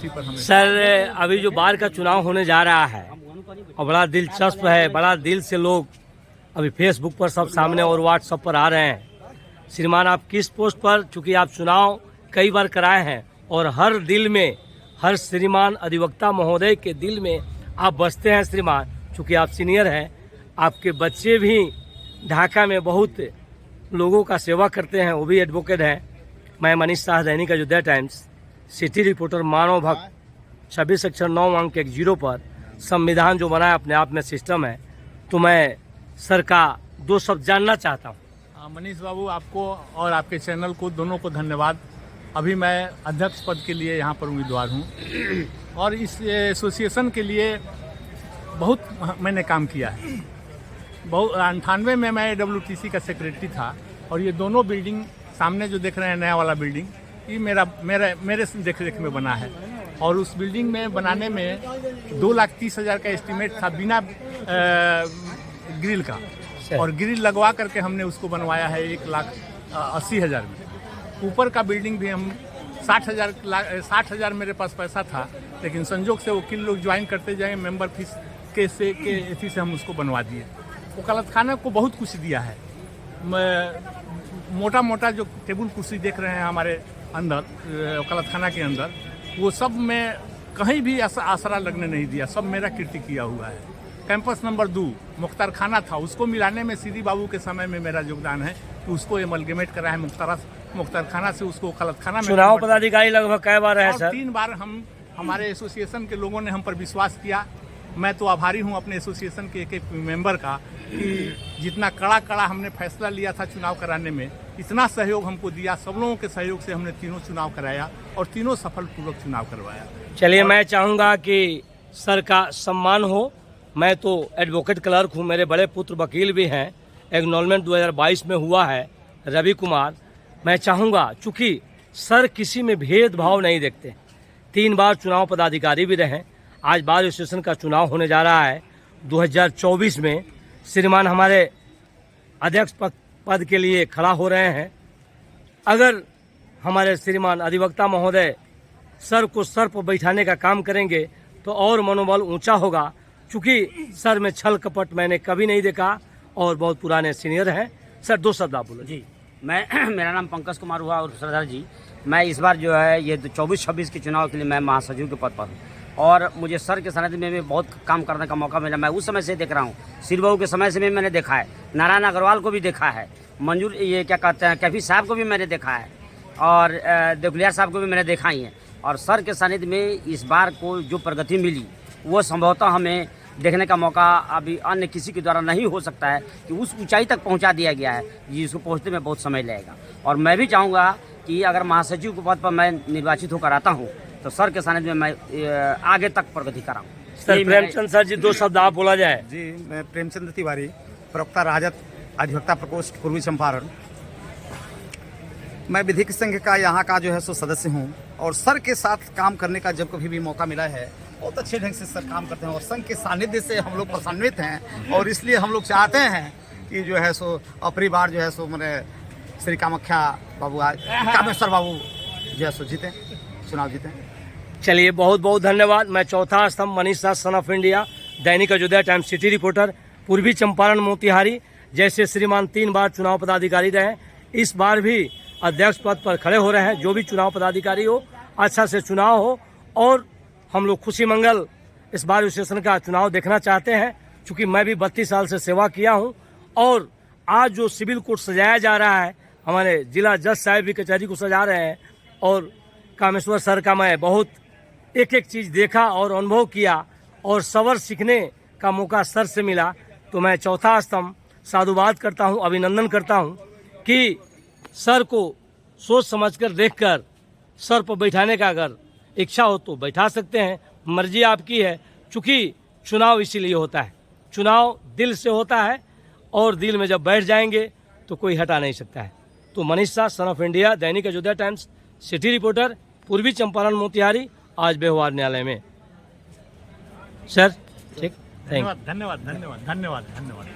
उसी पर हमें। सर, अभी जो बार का चुनाव होने जा रहा है और बड़ा दिलचस्प है, बड़ा दिल से लोग अभी फेसबुक पर सब सामने और व्हाट्सएप पर आ रहे हैं। श्रीमान, आप किस पोस्ट पर, चूंकि आप चुनाव कई बार कराए हैं और हर दिल में, हर श्रीमान अधिवक्ता महोदय के दिल में आप बसते हैं श्रीमान, चूंकि आप सीनियर हैं। आपके बच्चे भी ढाका में बहुत लोगों का सेवा करते हैं, वो भी एडवोकेट हैं। मैं मनीष शाह, दैनिक अयोध्या टाइम्स, सिटी रिपोर्टर, मानव भक्त, 26 अक्षर 9 अंक 10 पर। संविधान जो बना है अपने आप में सिस्टम है, तो मैं सर का दो शब्द जानना चाहता हूँ। मनीष बाबू, आपको और आपके चैनल को दोनों को धन्यवाद। अभी मैं अध्यक्ष पद के लिए यहाँ पर उम्मीदवार हूँ और इस एसोसिएशन के लिए बहुत मैंने काम किया है। बहुत 98 में मैं WTC का सेक्रेटरी था और ये दोनों बिल्डिंग सामने जो देख रहे हैं, नया वाला बिल्डिंग, ये मेरे देख रेख में बना है। और उस बिल्डिंग में बनाने में 2,30,000 का एस्टीमेट था बिना ग्रिल का, और ग्रिल लगवा करके हमने उसको बनवाया है 1,80,000 में। ऊपर का बिल्डिंग भी हम 60,000 मेरे पास पैसा था, लेकिन संजोग से वकील लोग ज्वाइन करते जाए, मेंबर फीस के इसी से हम उसको बनवा दिए। वकालत खाना को बहुत कुछ दिया है। मोटा मोटा जो टेबल कुर्सी देख रहे हैं हमारे अंदर, वकालत खाना के अंदर, वो सब में कहीं भी आसरा लगने नहीं दिया, सब मेरा कीर्ति किया हुआ है। कैंपस नंबर 2 मुख्तार खाना था, उसको मिलाने में सीधी बाबू के समय में मेरा योगदान है कि उसको एमलगेमेट करा है मुख्तार खाना से, उसको वकालत खाना में। चुनाव पदाधिकारी लगभग कई बार है सर? 3 बार हमारे एसोसिएशन के लोगों ने हम पर विश्वास किया। मैं तो आभारी हूं अपने एसोसिएशन के एक मेंबर का कि जितना कड़ा हमने फैसला लिया था चुनाव कराने में, इतना सहयोग हमको दिया। सब लोगों के सहयोग से हमने तीनों चुनाव कराया और तीनों सफलपूर्वक चुनाव करवाया। चलिए, मैं चाहूँगा कि सर का सम्मान हो। मैं तो एडवोकेट क्लर्क हूँ, मेरे बड़े पुत्र वकील भी हैं। एक्नॉलमेंट 2022 में हुआ है, रवि कुमार। मैं चाहूँगा, चूँकि सर किसी में भेदभाव नहीं देखते, 3 बार चुनाव पदाधिकारी भी रहे। आज बार एसोसिएशन का चुनाव होने जा रहा है 2024 में। श्रीमान हमारे अध्यक्ष पद के लिए खड़ा हो रहे हैं। अगर हमारे श्रीमान अधिवक्ता महोदय सर को सर पर बैठाने का काम करेंगे तो और मनोबल ऊंचा होगा, क्योंकि सर में छल कपट मैंने कभी नहीं देखा और बहुत पुराने सीनियर हैं। सर, 2 शब्द आप बोलो। जी, मेरा नाम पंकज कुमार हुआ और श्रद्धा जी, मैं इस बार जो है ये 24-26 के चुनाव के लिए मैं महासचिव के पद पर हूँ और मुझे सर के सानिध्य में भी बहुत काम करने का मौका मिला। मैं उस समय से देख रहा हूँ, सिरबहू के समय से भी मैंने देखा है, नारायण अग्रवाल को भी देखा है, मंजूर ये क्या कहते हैं कैफी साहब को भी मैंने देखा है और देवलियार साहब को भी मैंने देखा ही है। और सर के सानिध्य में इस बार को जो प्रगति मिली वो संभवतः हमें देखने का मौका अभी अन्य किसी के द्वारा नहीं हो सकता है कि उस ऊंचाई तक पहुंचा दिया गया है जिसको पहुंचने में बहुत समय लगेगा। और मैं भी चाहूँगा कि अगर महासचिव के पद पर मैं निर्वाचित होकर आता हूँ तो सर के सानिध्य में मैं आगे तक प्रगति कराऊँ। सर, प्रेमचंद सर जी, 2 शब्द आप बोला जाए। जी, मैं प्रेमचंद तिवारी, प्रवक्ता राजद अधिवक्ता प्रकोष्ठ पूर्वी चंपारण। मैं विधिक संघ का यहाँ का जो है सो सदस्य हूँ और सर के साथ काम करने का जब कभी भी मौका मिला है, बहुत अच्छे ढंग से सर काम करते हैं और संघ के सानिध्य से हम लोग प्रसन्नित हैं और इसलिए हम लोग चाहते हैं कि जो है सो अपनी बार जो है सो मैंने श्री कामाख्या बाबू, कामेश्वर बाबू जो है सो जीते, चुनाव जीते। चलिए, बहुत बहुत धन्यवाद। मैं चौथा स्तंभ Manish Shah, son of India, Dainik Ayodhya times, city reporter, पूर्वी चंपारण, मोतिहारी। जैसे श्रीमान 3 बार चुनाव पदाधिकारी रहे, इस बार भी अध्यक्ष पद पर खड़े हो रहे हैं। जो भी चुनाव पदाधिकारी हो, अच्छा से चुनाव हो और हम लोग खुशी मंगल इस बार एसोसिएशन का चुनाव देखना चाहते हैं, क्योंकि मैं भी 32 साल से सेवा किया हूं। और आज जो सिविल कोर्ट सजाया जा रहा है, हमारे जिला जज साहब भी कचहरी को सजा रहे हैं और कामेश्वर सर का मैं बहुत एक चीज़ देखा और अनुभव किया और सबर सीखने का मौका सर से मिला। तो मैं चौथा स्तंभ साधुवाद करता हूं, अभिनंदन करता हूं कि सर को सोच समझकर देखकर सर पर बैठाने का अगर इच्छा हो तो बैठा सकते हैं, मर्जी आपकी है। चूँकि चुनाव इसीलिए होता है, चुनाव दिल से होता है और दिल में जब बैठ जाएंगे तो कोई हटा नहीं सकता है। तो Manish Shah, son of India, Dainik Ayodhya times, city reporter, पूर्वी चंपारण, मोतिहारी, आज व्यवहार न्यायालय में। सर, ठीक, धन्यवाद धन्यवाद धन्यवाद धन्यवाद धन्यवाद।